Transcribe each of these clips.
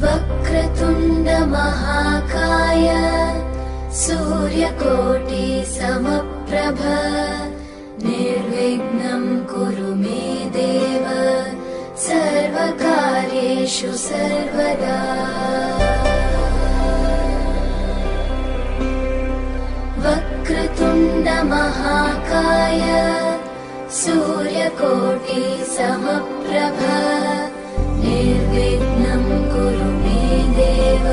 वक्रतुण्ड महाकाय सूर्यकोटि समप्रभ निर्विघ्नं कुरु मे देव सर्वकार्येषु सर्वदा। वक्रतुण्ड महाकाय सूर्यकोटि समप्रभ निर्विघ्नं कुरु मे देव।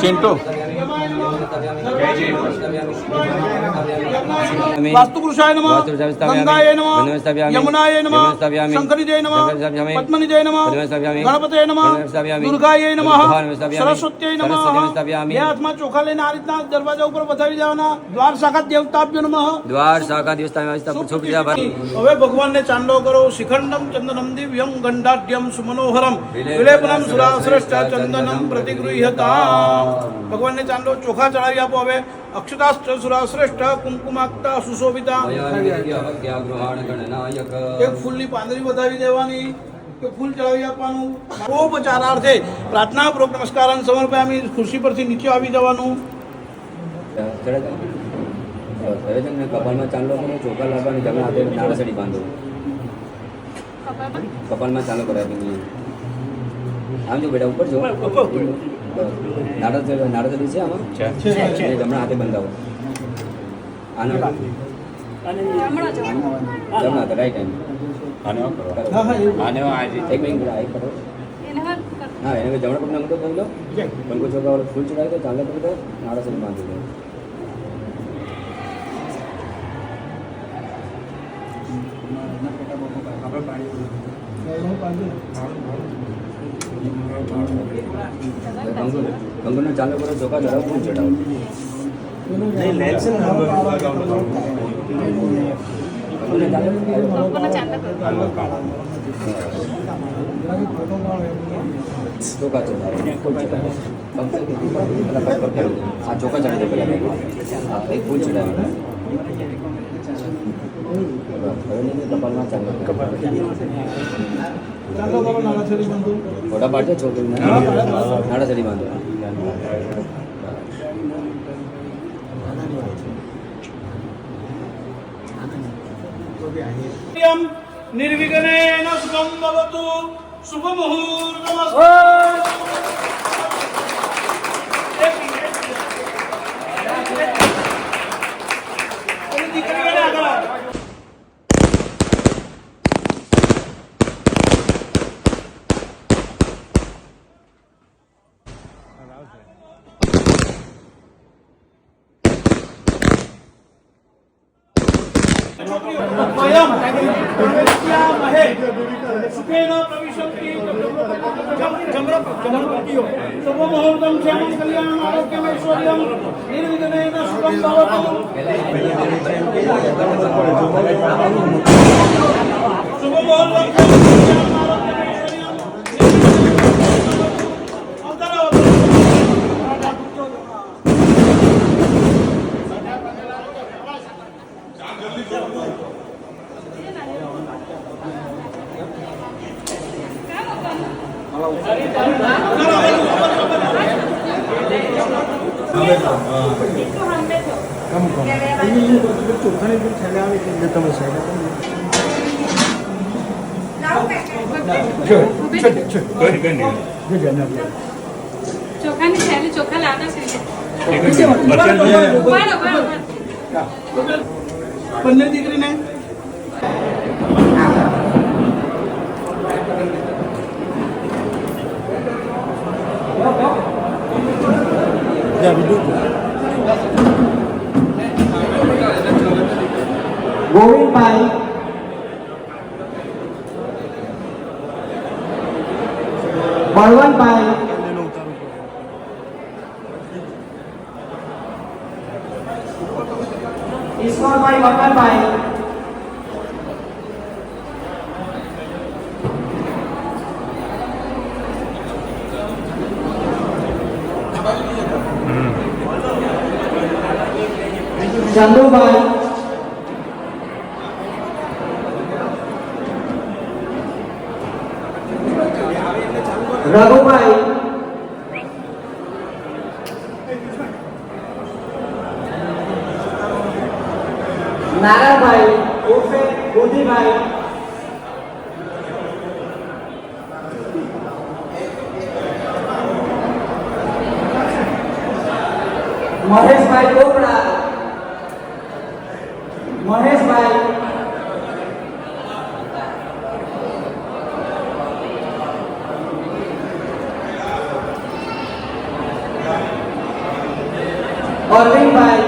चिंटू वास्तुपुरुषाय नमः, गंगाय नमः, यमुनाय नमः, शंकरीजय नमः, पद्मनिजय नमः, गणपतये नमः, दुर्गाय नमः, सरस्वत्यै नमः। બે હાથમાં ચોખા લઈને આ રીતના દરવાજા ઉપર વધાવી દેવાના। દ્વાર શાખા દેવતાભ્યો નમઃ, द्वार शाखा હવે ભગવાનને ચાંદલો કરો। શિખંડમ ચંદનમ દિવ્યમ ગંડાઢ્યમ સુમનોહરમ વિલેપનમ સુરાશ્રેષ્ઠ ચંદનમ પ્રતિગૃહ્યતા। ભગવાનને ચાંદલો ચોખા ચડાવી આપો। હવે અક્ષતાસ્ત્ર સુરાશ્રેષ્ઠ કુમકુમાક્તા સુશોભિતા। એક ફૂલની પાંદડી વધાવી દેવાની, ફૂલ ચડાવી આપવાનું। ઉપચારાર્થે પ્રાર્થના પૂર્વક નમસ્કાર સમર્પયામિ। ખુરશી પરથી નીચે આવી જવાનું। કપાલમાં ચાંદલો કરો, ચોખા લાવવાની, જમણા હાથે નાળસડી બાંધો। કપાલમાં ચાંદલો કરાવી આમ જો બેટા ઉપર જો નાળસડી છે આમાં જમણા હાથે બંધાવો। જમણા હાથે રાઈટ હેન્ડ એક મિનિટ કરો। હા એને જમણા પગના મૂકો કરી લો, પંખો ચોખા ફૂલ ચડાવી દો, ચાંદલો કરી દો, નાળસડી બાંધી દો। કંગનો ચાલુ કરો, ચોખા ચડાવો, ફૂલ ચડાવો। ચોખા ચડાવો, ફૂલ ચડાવો। આ ચોખા ચડાવી દો પેલા, એક ફૂલ ચડાવી। કપાલમાં ચાંદલો ફોટા પાડજો, છોકરીને નાળસડી બાંધો। निर्विघ्नेन शुभं भवतु। शुभ मुहूर्तमस्तु। शुभमुहूर्तं क्षेमं कल्याणं आरोग्यं ऐश्वर्यं निर्विघ्नेन शुभं भवतु। शुभमुहूर्तं ચોખાની થેલી ચોખા લાવતા છે બંને દીકરીને ગોવિંદભાઈ, બળવંતભાઈ, ઈશ્વરભાઈ મકનભાઈ, ચંદુભાઈ, રઘુભાઈ, નારાયણભાઈ ઉર્ફે બુદ્ધિભાઈ, મહેશભાઈ ચોપડા, મહેશભાઈ, Arvindbhai,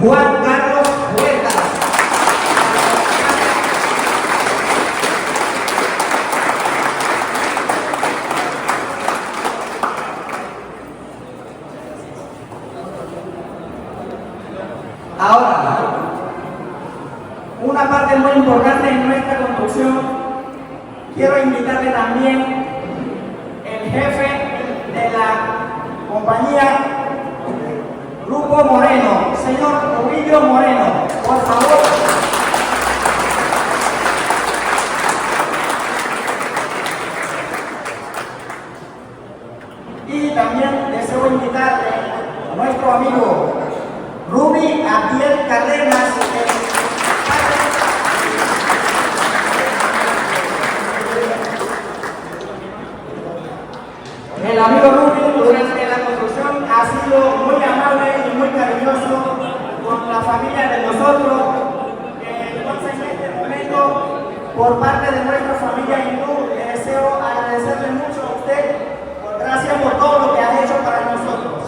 Juan Carlos Huerta. Ahora, una parte muy importante en nuestra construcción, quiero invitarle también el jefe de la compañía Grupo Moreno, señor Ovidio Moreno, por favor. Y también deseo invitarle a nuestro amigo Ruby Abdiel Cárdenas, el amigo Ruby durante la construcción ha sido muy amable y muy cariñoso con la familia de nosotros. Entonces en este momento, por parte de nuestra familia hindú, le deseo agradecerle mucho a usted. Gracias por todo lo que ha hecho para nosotros.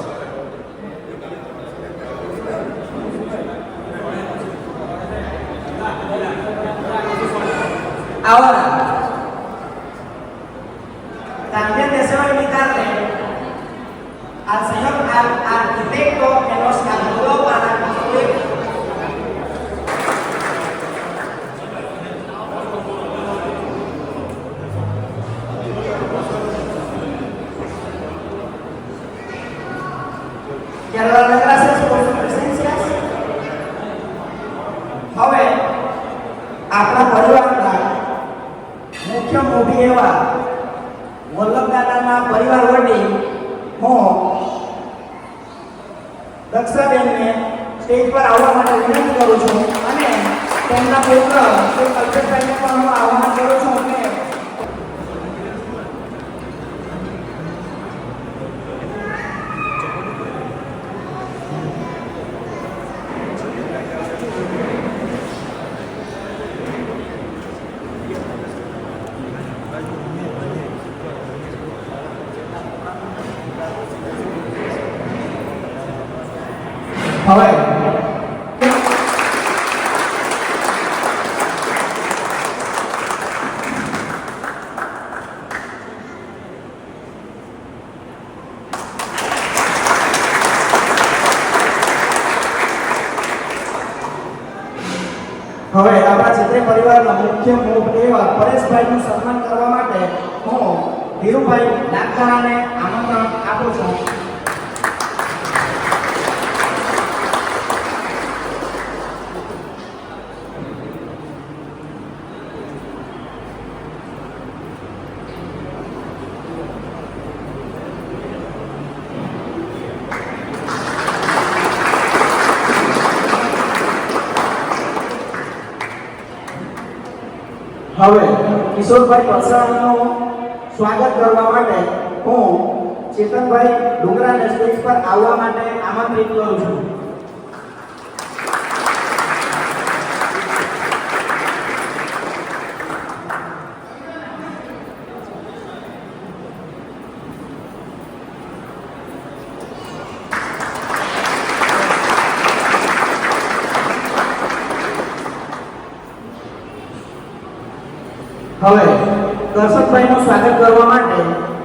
Ahora, también deseo invitarle al señor arquitecto que nos ayudó para construir quiero darle gracias por su presencia. હવે આપણા પરિવારના મુખ્ય મોભી એવા વલ્લભદાદાના પરિવાર વડી હું દક્ષાબેનને સ્ટેજ પર આવવા માટે વિનંતી કરું છું અને તેમના પુત્ર શ્રી કલ્પેશભાઈને પણ હું આહ્વાન કરું છું કે હવે આપણા છત્રી પરિવારના મુખ્ય મુખ એવા પરેશભાઈનું સન્માન કરવા માટે હું ધીરુભાઈ નાગધારાને આમંત્રણ આપું છું. હવે કિશોરભાઈ પરસાણીનો સ્વાગત કરવા માટે હું ચેતનભાઈ ડુંગરાને સ્ટેજ પર આવવા માટે આમંત્રિત કરું છું. હવે કરશનભાઈનું સ્વાગત કરવા માટે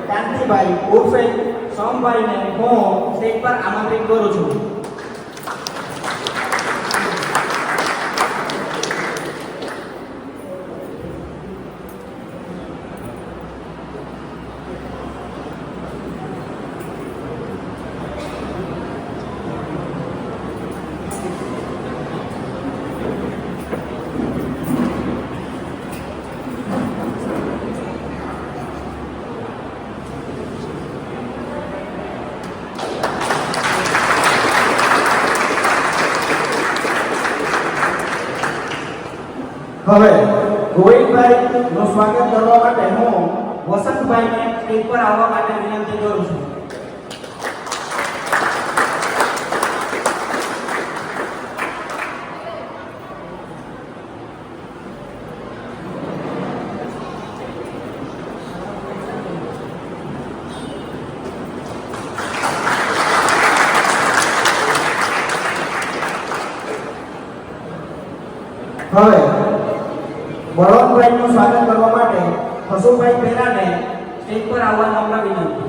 કાંતિભાઈ ઉર્ફે સોમભાઈને હું સ્ટેજ પર આમંત્રિત કરું છું. હવે ગોવિંદભાઈનું સ્વાગત કરવા માટે હું વસંતભાઈને સ્ટેજ પર આવવા માટે વિનંતી કરું છું. હવે બળવંતભાઈનું સ્વાગત કરવા માટે હસુભાઈ પેરાને સ્ટેજ પર આવવા નમ્ર વિનંતી.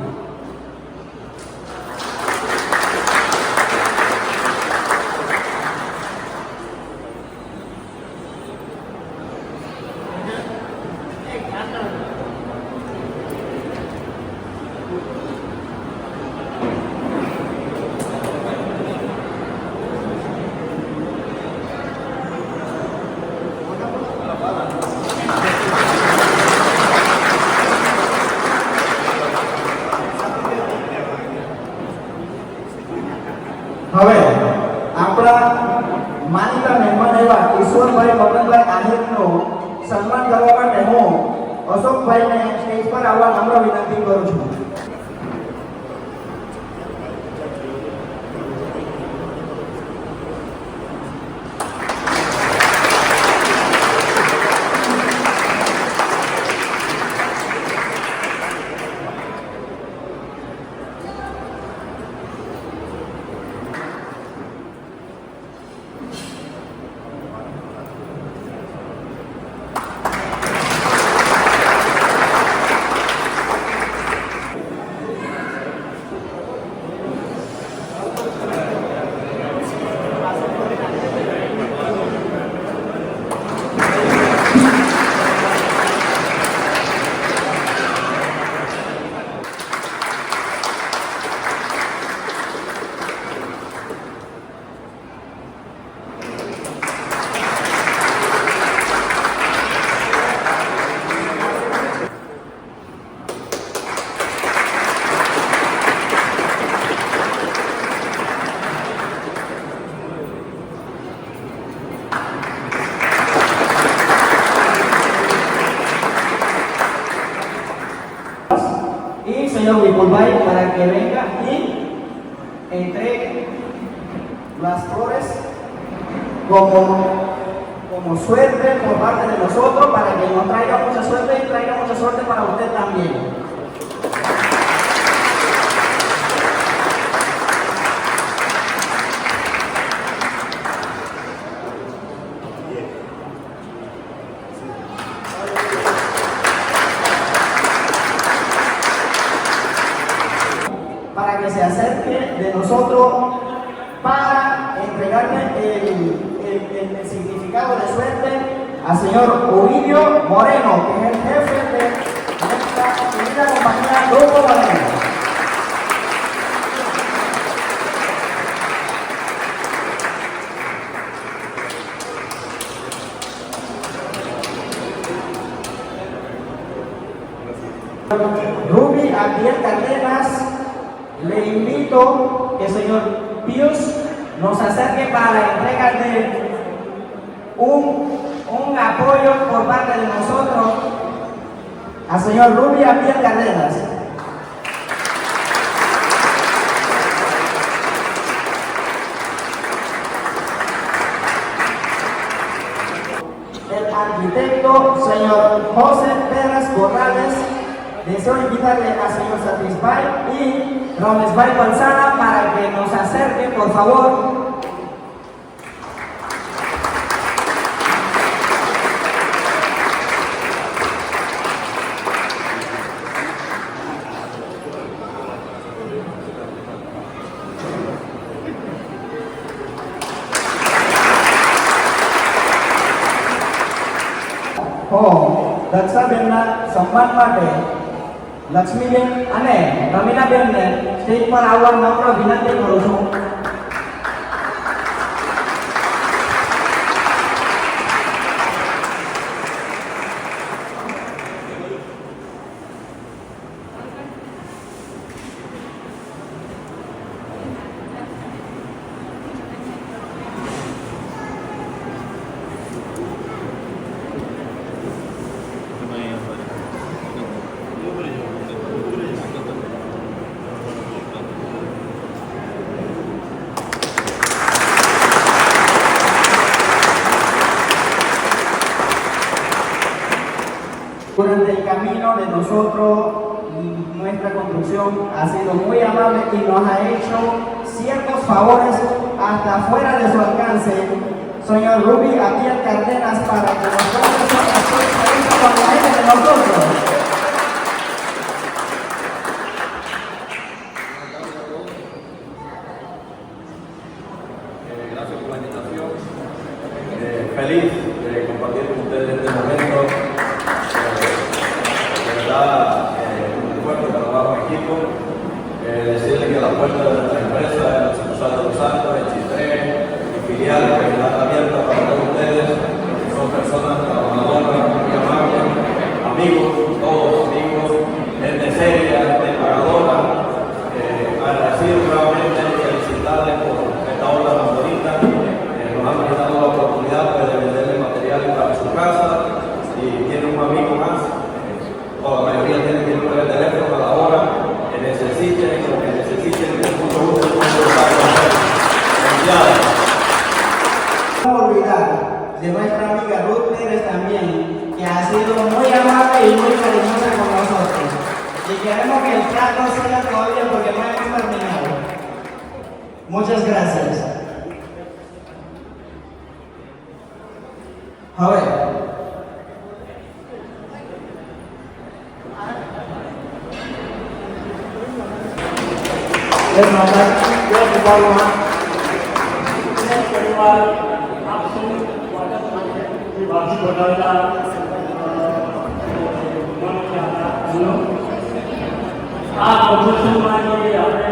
હવે આપણા માનીતા મહેમાન એવા ઈશ્વરભાઈ મગનભાઈ આહિરનું સન્માન કરવા માટે હું અશોકભાઈને સ્ટેજ પર આવવા નમ્ર વિનંતી કરું છું. Y señor Wikulbay, para que venga y entregue las flores como suerte por parte de nosotros, para que nos traiga mucha suerte y traiga mucha suerte para usted también. Para que se acerque de nosotros para entregarle el significado de suerte al señor Ovidio Moreno, que es el jefe de nuestra querida compañía Grupo Moreno. Ruby Abdiel Cardenas, le invito que el señor Pius nos acerque para entregarle un apoyo por parte de nosotros al señor Ruby Apiel Cárdenas. El arquitecto señor José Pérez Corrales. Deseo invitarle al señor Satisfy y Romesbay González para que nos acerque, por favor. દક્ષાબેનના સન્માન માટે લક્ષ્મીબેન અને રમીલાબેનને સ્ટેજ પર આવવા નમ્ર વિનંતી કરું છું. Durante el camino de nosotros, nuestra construcción ha sido muy amable y nos ha hecho ciertos favores hasta fuera de su alcance. Señor Ruby Apiel Cárdenas, para que nosotros con la gente de nosotros. Gracias por la invitación. Feliz de compartir con ustedes este momento. Un esfuerzo de trabajo en equipo, decirle que la puerta de nuestra empresa en la sucursal de Los Santos, en Chitré, y filiales que están abiertas para todos ustedes, que son personas trabajadoras, muy amables, amigos, todos amigos, gente seria, gente pagadora. Agradecido nuevamente y felicitarles por esta obra tan bonita. Nos han brindado la oportunidad de venderle materiales para su casa y tiene un amigo más. La mayoría tienen que ir por el teléfono a la hora que necesiten y lo que necesiten, con mucho gusto No olvidar de nuestra amiga Ruth Pérez también, que ha sido muy amable y muy cariñosa con nosotros. Y queremos que el trato siga todavía porque no hemos terminado. Muchas gracias. A ver. परिवार आप सब वार्षिक बनावेला આ પ્રદર્શનમાં જે આપણે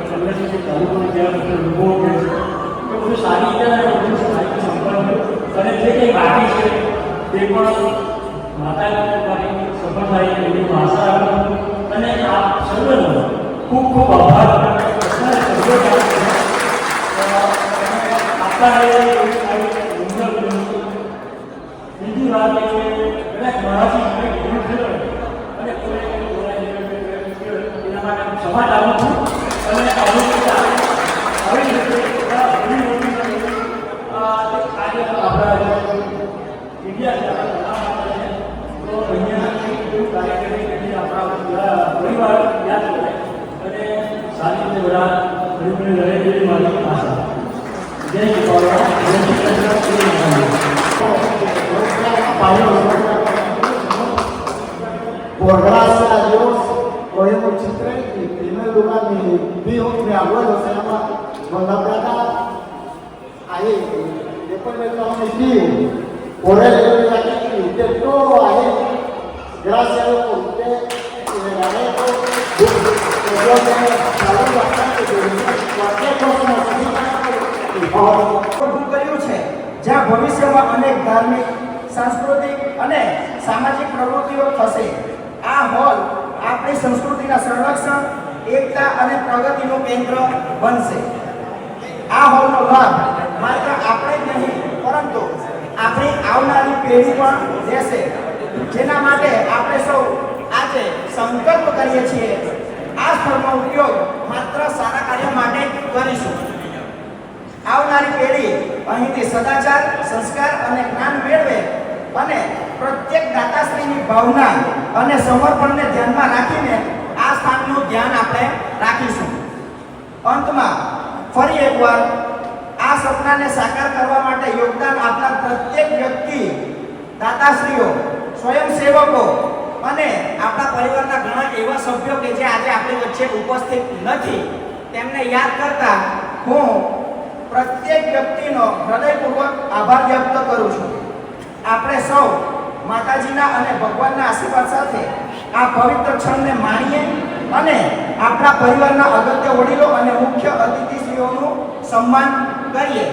સંગઠન ચાલુ કરી ગયા લોકો કે બધું સારી રીતે બધું સારી સંપન્ન અને જે કંઈ બાકી છે તે પણ માતાની સફળ થાય એવી આશા રાખું અને આ સર્વનો ખૂબ ખૂબ આભાર બીજી વાત એ કદાચ મારાથી ઘણું થયું અને એના માટે હું ક્ષમા ચાલું છું અને આવી રીતે આજે આપણા ઇન્ડિયા તો અહીંયા એવું કાર્યક્રમ આપણા પરિવાર યાદ કરે અને સારી રીતે બધા ગરીબને લડે એવી મારી આશા. જય Por gracia a Dios, cogemos Chitré y en primer lugar mi abuelo se llama Don La Plata, ahí, después me trajo mi tío, por él yo vine aquí y usted todo a él, gracias a Dios por usted y le agradezco, que Dios te salud bastante, que cualquier cosa necesita. કર્યું છે જ્યાં ભવિષ્યમાં અનેક ધાર્મિક સાંસ્કૃતિક અને સામાજિક પ્રવૃત્તિઓ થશે. આ હોલ આપણી સંસ્કૃતિના સંરક્ષણ, એકતા અને પ્રગતિનું કેન્દ્ર બનશે. આ હોલનો લાભ માત્ર આપણે જ નહીં પરંતુ આપણી આવનારી પેઢી પણ લેશે. જેના માટે આપણે સૌ આજે સંકલ્પ કરીએ છીએ આ સ્થળનો ઉપયોગ માત્ર સારા કાર્ય માટે જ કરીશું. આવનારી પેઢી અહીંથી સદાચાર, સંસ્કાર અને જ્ઞાન મેળવે અને પ્રત્યેક દાતાશ્રીની ભાવના અને સમર્પણને ધ્યાનમાં રાખીને આ સ્થાનનું ધ્યાન આપણે રાખીશું. અંતમાં ફરી એકવાર આ સપનાને સાકાર કરવા માટે યોગદાન આપનાર પ્રત્યેક વ્યક્તિ, દાતાશ્રીઓ, સ્વયંસેવકો અને આપણા પરિવારના ઘણા એવા સભ્યો કે જે આજે આપણી વચ્ચે ઉપસ્થિત નથી, તેમને યાદ કરતા હું પ્રત્યેક વ્યક્તિનો હૃદયપૂર્વક આભાર વ્યક્ત કરું છું. આપણે સૌ માતાજીના અને ભગવાનના આશીર્વાદ સાથે આ પવિત્ર ક્ષણને માણીએ અને આપણા પરિવારના અગત્ય વડીલો અને મુખ્ય અતિથિશ્રીઓનું સન્માન કરીએ.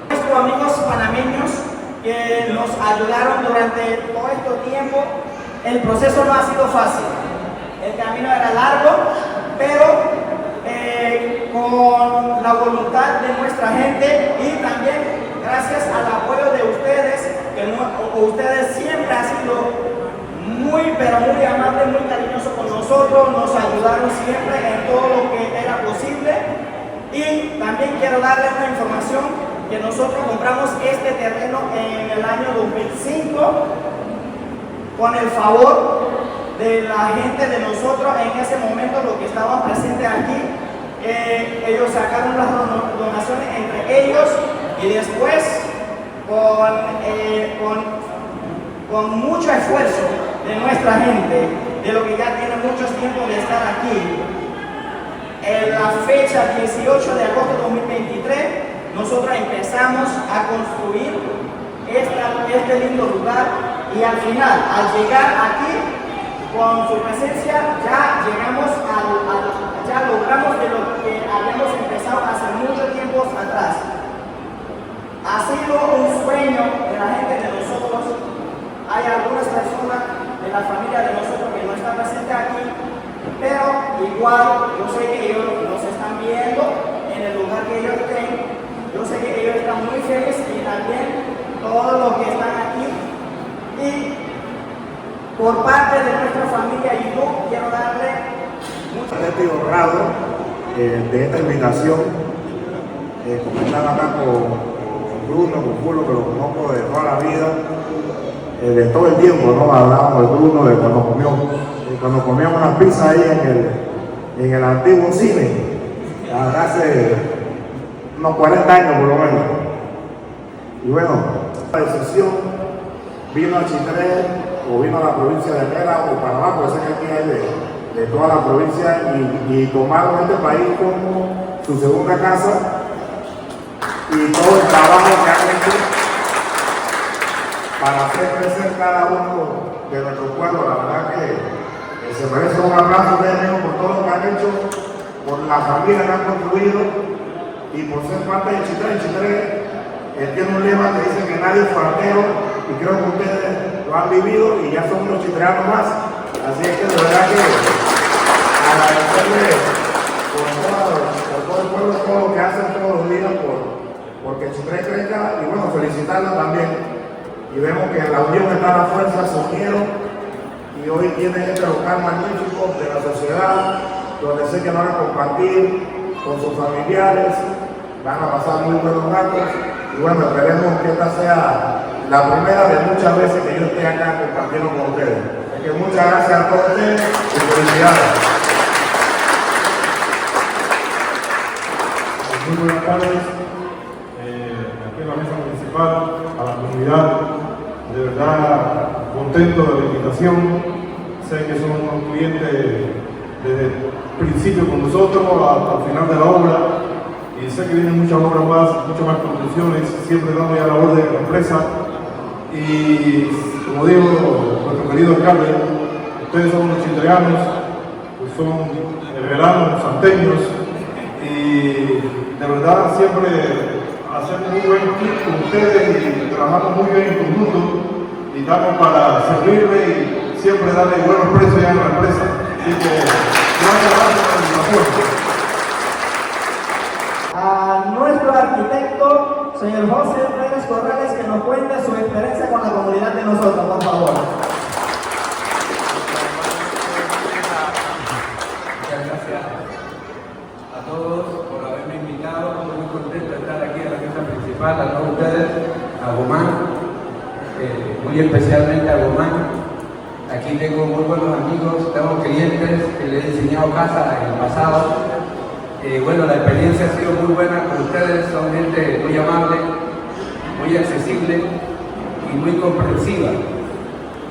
Nuestros amigos panameños que nos ayudaron durante todo este tiempo, el proceso no ha sido fácil, el camino era largo, pero con la voluntad de nuestra gente y también gracias al apoyo de ustedes, que ustedes siempre han sido muy pero muy amables, muy cariñosos con nosotros, nos ayudaron siempre en todo lo que era posible. Y también quiero darles una información que nosotros compramos este terreno en el año 2005 con el favor de la gente de nosotros en ese momento, los que estaban presentes aquí. Ellos sacaron las donaciones entre ellos y después con mucho esfuerzo de nuestra gente, de lo que ya tiene mucho tiempo de estar aquí, en la fecha 18 de agosto de 2023 nosotros empezamos a construir este lindo lugar y al final, al llegar aquí con su presencia, ya llegamos ya logramos de lo que habíamos empezado hace mucho tiempo atrás. Ha sido un sueño de la gente de nosotros. Hay algunas personas de la familia de nosotros que no están presentes aquí, pero igual yo sé que ellos nos están viendo en el lugar que ellos estén. Yo sé que ellos están muy felices y también todos los que están aquí. Y por parte de nuestra familia y yo quiero darle Estoy honrado de esta invitación, como están acá con Bruno, con Julio, que lo conozco de toda la vida, de todo el tiempo, ¿no? Hablábamos de Bruno, de cuando comíamos una pizza ahí en el antiguo cine, hace unos 40 años por lo menos. Y bueno, la decisión vino a Chitré o vino a la provincia de Mera o Panamá, porque sé que aquí hay de toda la provincia y tomaron este país como su segunda casa y todo el trabajo que han hecho para hacer crecer cada uno de nuestros pueblos. La verdad que se merece un abrazo de ellos por todo lo que han hecho, por la familia que han construido y por ser parte de Chitré. Chitré tiene un lema que dice que nadie es forastero y creo que ustedes lo han vivido y ya son unos chitreanos más. Así es que de verdad que agradecerle por todo el pueblo, todo lo que hacen todos los días porque Chitré crezca y bueno, felicitarlos también. Y vemos que en la unión está la fuerza, se unieron y hoy tienen este local magnífico de la sociedad, donde sé que van a compartir con sus familiares, van a pasar muy buenos ratos y bueno, esperemos que esta sea la primera de muchas veces que yo esté acá compartiendo con ustedes. Así que muchas gracias a todos ustedes y felicidades. Muy buenas tardes, aquí en la mesa municipal, a la comunidad, de verdad contento de la invitación, sé que son unos clientes desde el principio con nosotros hasta el final de la obra y sé que vienen muchas obras más, muchas más construcciones, siempre dando ya la orden de la empresa y como digo, nuestro querido alcalde, ustedes son unos chitreanos, pues son herreranos, santeños y de verdad siempre hacemos muy buen equipo con ustedes y trabajamos muy bien en conjunto y estamos para servirle y siempre darle buenos precios ya en la empresa. Así que gracias por la invitación. A nuestro arquitecto señor José Pérez Corrales, que nos cuente su experiencia con la comunidad de nosotros, por favor. Muchas gracias a todos por haberme invitado. Muy contento de estar aquí en la fiesta principal, a todos ustedes, a Gomán, muy especialmente a Gomán. Aquí tengo muy buenos amigos, tengo clientes que les he enseñado casa en el pasado. Bueno, la experiencia ha sido muy buena con ustedes, son gente muy amable, muy accesible y muy comprensiva.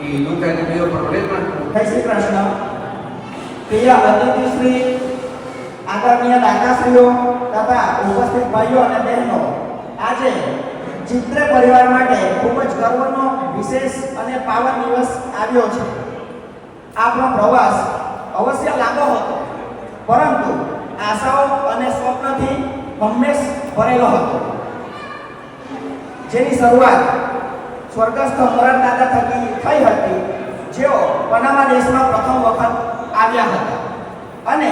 Y nunca he tenido problemas. Jai Sri Krishna. Priya અતિથિશ્રી આદરણીય દાતાશ્રીઓ તથા ઉપસ્થિત ભાઈઓ અને બહેનો, આજે ચિત્ર પરિવાર માટે ખૂબ જ ગર્વનો વિશેષ અને પાવન દિવસ આવ્યો છે. આપણો પ્રવાસ અવશ્ય લાંબો હતો, પરંતુ આશાઓ અને સ્વપ્નથી હંમેશ ભરેલો હતો, જેની શરૂઆત સ્વર્ગસ્થ મોરાર દાદા થકી થઈ હતી, જેઓ પનામા દેશમાં પ્રથમ વખત આવ્યા હતા અને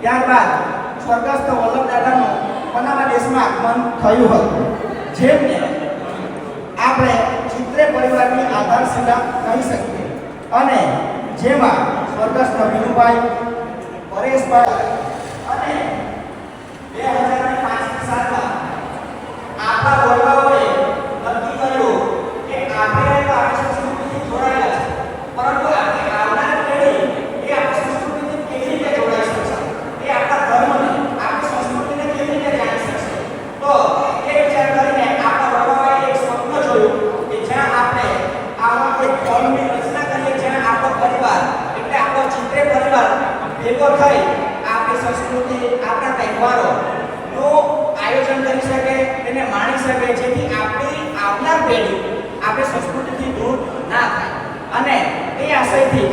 ત્યારબાદ સ્વર્ગસ્થ વલ્લભ દાદાનું પનામા દેશમાં આગમન થયું હતું, જેમને આપણે ચિત્રે પરિવારની આધારશિલા કહી શકીએ અને જેમાં સ્વર્ગસ્થ વિનુભાઈ, પરેશભાઈ અને 2005ની સાલમાં આપણા વડવાઓએ નક્કી કર્યું કે આપણે તો આ સંસ્કૃતિથી જોડાયેલા છે, પરંતુ આપણે આવનારી પેઢી એ આપણી સંસ્કૃતિથી કેવી રીતે જોડાઈ શકશે, એ આપણા ધર્મને, આપણી સંસ્કૃતિને કેવી રીતે જાણી શકશે. તો એ વિચાર કરીને આપણા વડવાઓએ એક સ્વપ્ન જોયું કે જ્યાં આપણે આવા એક ફોર્મની રચના કરીએ, જ્યાં આપણો પરિવાર એટલે આપણો ચિત્રે પરિવાર ભેગો થઈ આપણી સંસ્કૃતિ, આપણા તહેવારોનું આયોજન કરી શકે, તેને માણી શકે, જેથી આપણી આવનાર પેઢી આપણી સંસ્કૃતિથી દૂર ના થાય. અને એ આશયથી